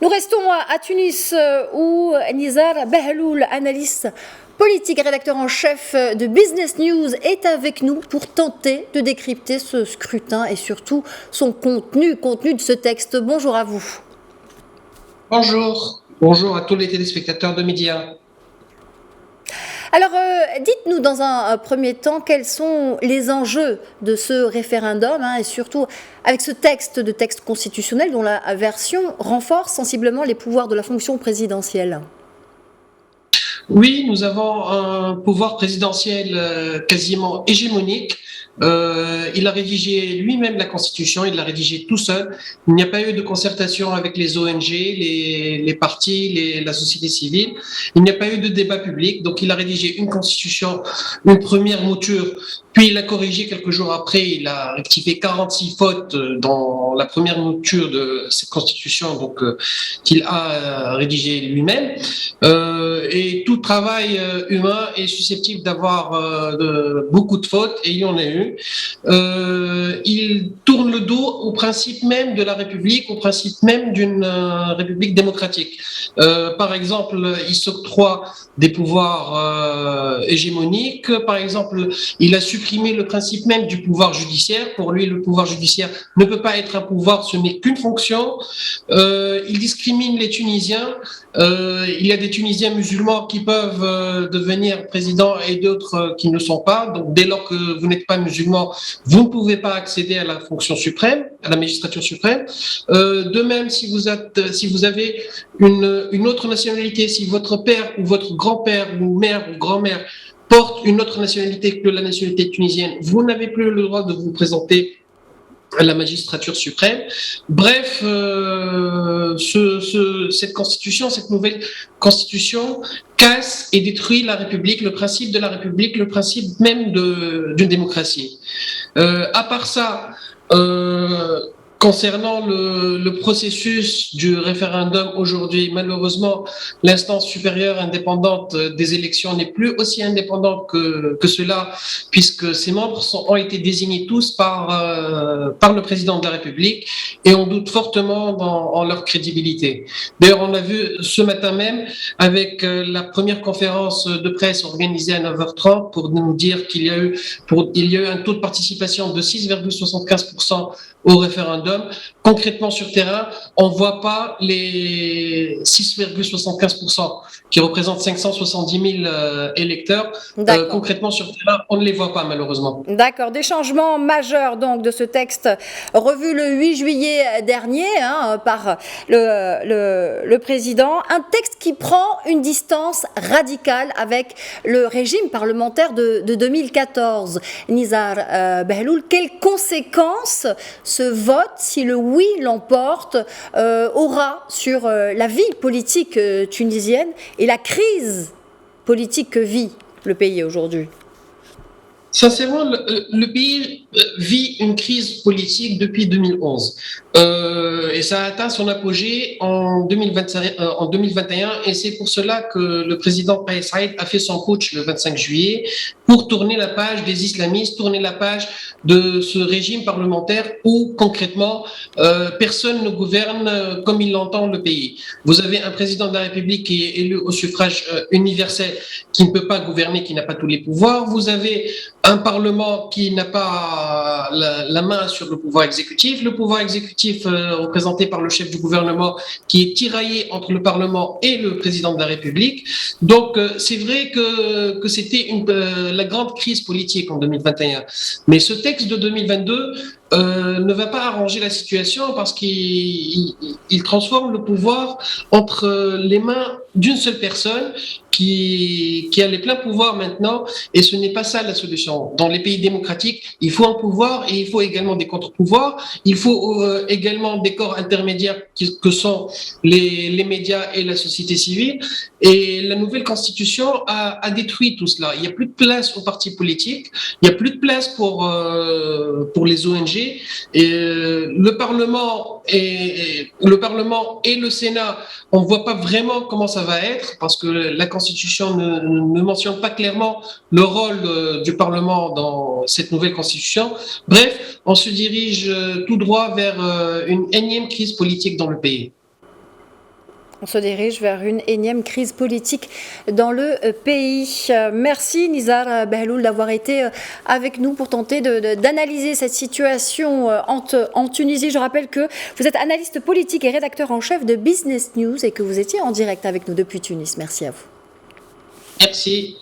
Nous restons à Tunis où Nizar Behloul, analyste politique et rédacteur en chef de Business News, est avec nous pour tenter de décrypter ce scrutin et surtout son contenu de ce texte. Bonjour à vous. Bonjour à tous les téléspectateurs de Média. Alors, dites-nous dans un premier temps quels sont les enjeux de ce référendum et surtout avec ce texte constitutionnel dont la version renforce sensiblement les pouvoirs de la fonction présidentielle. Oui, nous avons un pouvoir présidentiel quasiment hégémonique. Il a rédigé lui-même la Constitution, il l'a rédigé tout seul. Il n'y a pas eu de concertation avec les ONG, les partis, la société civile. Il n'y a pas eu de débat public. Donc, il a rédigé une Constitution, une première mouture, puis il a corrigé quelques jours après. Il a rectifié 46 fautes dans la première mouture de cette Constitution, donc qu'il a rédigé lui-même. Et tout travail humain est susceptible d'avoir beaucoup de fautes, et il y en a eu. Il tourne le dos au principe même de la République, au principe même d'une République démocratique. Par exemple, il s'octroie des pouvoirs hégémoniques. Par exemple, il a supprimé le principe même du pouvoir judiciaire. Pour lui, le pouvoir judiciaire ne peut pas être un pouvoir, ce n'est qu'une fonction. Il discrimine les Tunisiens. Il y a des Tunisiens musulmans qui peuvent devenir présidents et d'autres qui ne sont pas. Donc, dès lors que vous n'êtes pas musulman, vous ne pouvez pas accéder à la fonction suprême, à la magistrature suprême. De même, si vous avez une autre nationalité, si votre père ou votre grand-père ou mère ou grand-mère porte une autre nationalité que la nationalité tunisienne, vous n'avez plus le droit de vous présenter à la magistrature suprême. Bref, cette constitution, cette nouvelle constitution casse et détruit la République, le principe de la République, le principe même d'une démocratie. À part ça, concernant le processus du référendum aujourd'hui, malheureusement, l'instance supérieure indépendante des élections n'est plus aussi indépendante que cela, puisque ses membres ont été désignés tous par le président de la République, et on doute fortement en leur crédibilité. D'ailleurs, on a vu ce matin même, avec la première conférence de presse organisée à 9h30 pour nous dire qu'il y a eu un taux de participation de 6,75% au référendum. Concrètement, sur terrain, on ne voit pas les 6,75% qui représentent 570 000 électeurs. Concrètement, sur terrain, on ne les voit pas, malheureusement. D'accord. Des changements majeurs donc de ce texte revu le 8 juillet dernier par le président. Un texte qui prend une distance radicale avec le régime parlementaire de 2014. Nizar Behloul, quelles conséquences ce vote, si le oui l'emporte, aura sur la vie politique tunisienne et la crise politique que vit le pays aujourd'hui? Sincèrement, le pays vit une crise politique depuis 2011. Et ça a atteint son apogée en 2021, et c'est pour cela que le président Kais Saied a fait son putsch le 25 juillet pour tourner la page des islamistes, tourner la page de ce régime parlementaire où concrètement personne ne gouverne comme il l'entend le pays. Vous avez un président de la République qui est élu au suffrage universel, qui ne peut pas gouverner, qui n'a pas tous les pouvoirs. Vous avez un Parlement qui n'a pas la main sur le pouvoir exécutif représenté par le chef du gouvernement qui est tiraillé entre le Parlement et le président de la République. Donc c'est vrai que c'était la grande crise politique en 2021. Mais ce texte de 2022 ne va pas arranger la situation parce qu'il transforme le pouvoir entre les mains d'une seule personne qui a les pleins pouvoirs maintenant, et ce n'est pas ça la solution. Dans les pays démocratiques, il faut un pouvoir et il faut également des contre-pouvoirs, il faut également des corps intermédiaires que sont les médias et la société civile, et la nouvelle constitution a détruit tout cela. Il n'y a plus de place aux partis politiques, il n'y a plus de place pour les ONG, et le Parlement et le Sénat, on ne voit pas vraiment comment ça va être, parce que la Constitution ne mentionne pas clairement le rôle du Parlement dans cette nouvelle Constitution. Bref, on se dirige tout droit vers une énième crise politique dans le pays. On se dirige vers une énième crise politique dans le pays. Merci Nizar Behloul d'avoir été avec nous pour tenter d'analyser cette situation en Tunisie. Je rappelle que vous êtes analyste politique et rédacteur en chef de Business News et que vous étiez en direct avec nous depuis Tunis. Merci à vous. Merci.